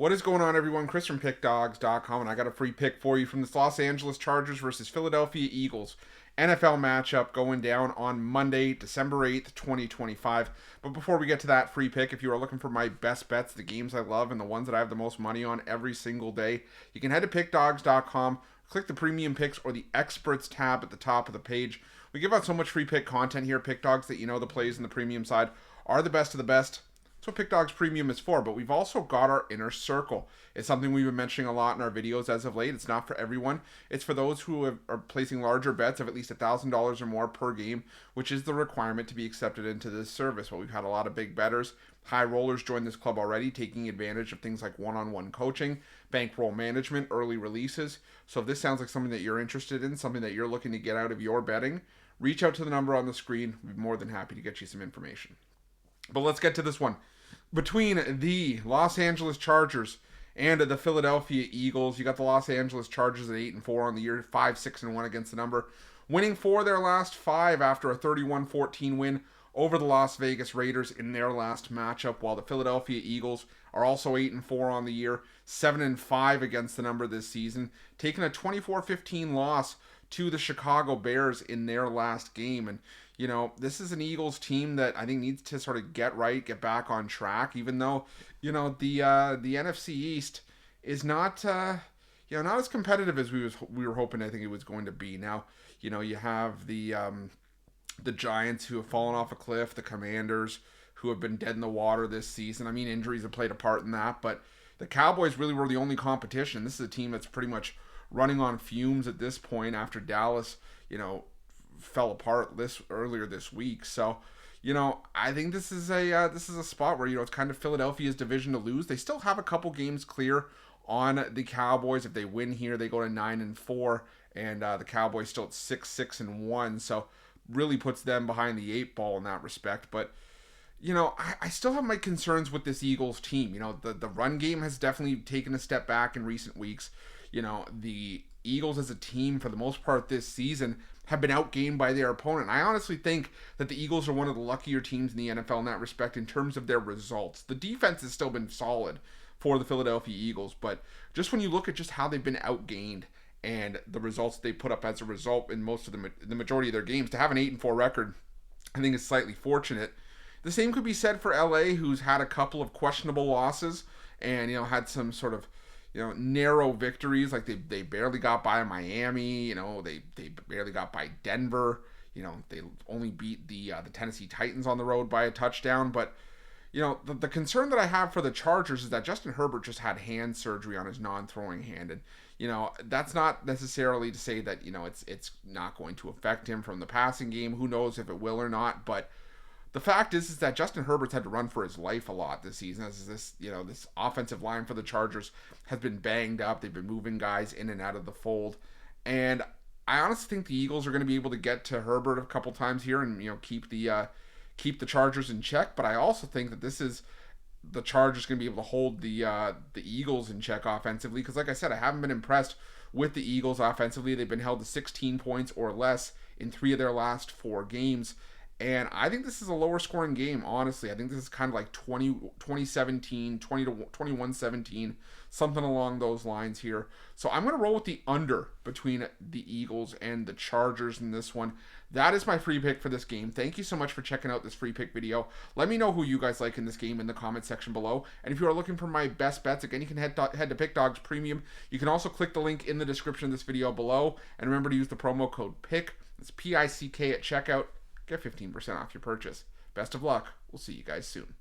What is going on, everyone? Chris from Pickdawgz.com, and I got a free pick for you from this Los Angeles Chargers versus Philadelphia Eagles NFL matchup going down on Monday, December 8th, 2025. But before we get to that free pick, if you are looking for my best bets, the games I love, and the ones that I have the most money on every single day, you can head to Pickdawgz.com, click the premium picks or the experts tab at the top of the page. We give out so much free pick content here at Pickdawgz that you know the plays in the premium side are the best of the best. That's what Pickdawgz Premium is for, but we've also got our inner circle. It's something we've been mentioning a lot in our videos as of late. It's not for everyone. It's for those who are placing larger bets of at least $1,000 or more per game, which is the requirement to be accepted into this service. But we've had a lot of big bettors, high rollers join this club already, taking advantage of things like one-on-one coaching, bankroll management, early releases. So if this sounds like something that you're interested in, something that you're looking to get out of your betting, reach out to the number on the screen. We'd be more than happy to get you some information. But let's get to this one. Between the Los Angeles Chargers and the Philadelphia Eagles, you got the Los Angeles Chargers at 8-4 on the year, 5-6-1 against the number, winning 4 of their last 5 after a 31-14 win over the Las Vegas Raiders in their last matchup, while the Philadelphia Eagles are also 8-4 on the year, 7-5 against the number this season, taking a 24-15 loss to the Chicago Bears in their last game. And you know, this is an Eagles team that I think needs to sort of get right, get back on track, even though, you know, the NFC East is not not as competitive as we were hoping I think it was going to be. Now, you know, you have the Giants, who have fallen off a cliff, the Commanders, who have been dead in the water this season. I mean, injuries have played a part in that, but the Cowboys really were the only competition. This is a team that's pretty much running on fumes at this point after Dallas, you know, fell apart earlier this week. So, you know, I think this is a spot where, you know, it's kind of Philadelphia's division to lose. They still have a couple games clear on the Cowboys. If they win here, they go to 9-4, and the Cowboys still at 6-1. So really puts them behind the 8 ball in that respect. But you know, I still have my concerns with this Eagles team. You know, the run game has definitely taken a step back in recent weeks. You know, the Eagles as a team, for the most part this season, have been outgained by their opponent. I honestly think that the Eagles are one of the luckier teams in the NFL in that respect in terms of their results. The defense has still been solid for the Philadelphia Eagles, but just when you look at just how they've been outgained and the results they put up as a result in most of the majority of their games, to have an 8-4 record, I think is slightly fortunate. The same could be said for LA, who's had a couple of questionable losses and, you know, had some sort of, you know, narrow victories. Like they barely got by Miami, you know, they barely got by Denver. You know, they only beat the Tennessee Titans on the road by a touchdown. But, you know, the concern that I have for the Chargers is that Justin Herbert just had hand surgery on his non-throwing hand. And, you know, that's not necessarily to say that, you know, it's not going to affect him from the passing game. Who knows if it will or not, but the fact is that Justin Herbert's had to run for his life a lot this season, as this offensive line for the Chargers has been banged up. They've been moving guys in and out of the fold, and I honestly think the Eagles are going to be able to get to Herbert a couple times here and, you know, keep the Chargers in check. But I also think that this is the Chargers going to be able to hold the Eagles in check offensively, because like I said, I haven't been impressed with the Eagles offensively. They've been held to 16 points or less in 3 of their last 4 games. And I think this is a lower scoring game, honestly. I think this is kind of like 2017, 21-17, something along those lines here. So I'm going to roll with the under between the Eagles and the Chargers in this one. That is my free pick for this game. Thank you so much for checking out this free pick video. Let me know who you guys like in this game in the comment section below. And if you are looking for my best bets, again, you can head to Pickdawgz Premium. You can also click the link in the description of this video below. And remember to use the promo code PICK. It's PICK at checkout. Get 15% off your purchase. Best of luck. We'll see you guys soon.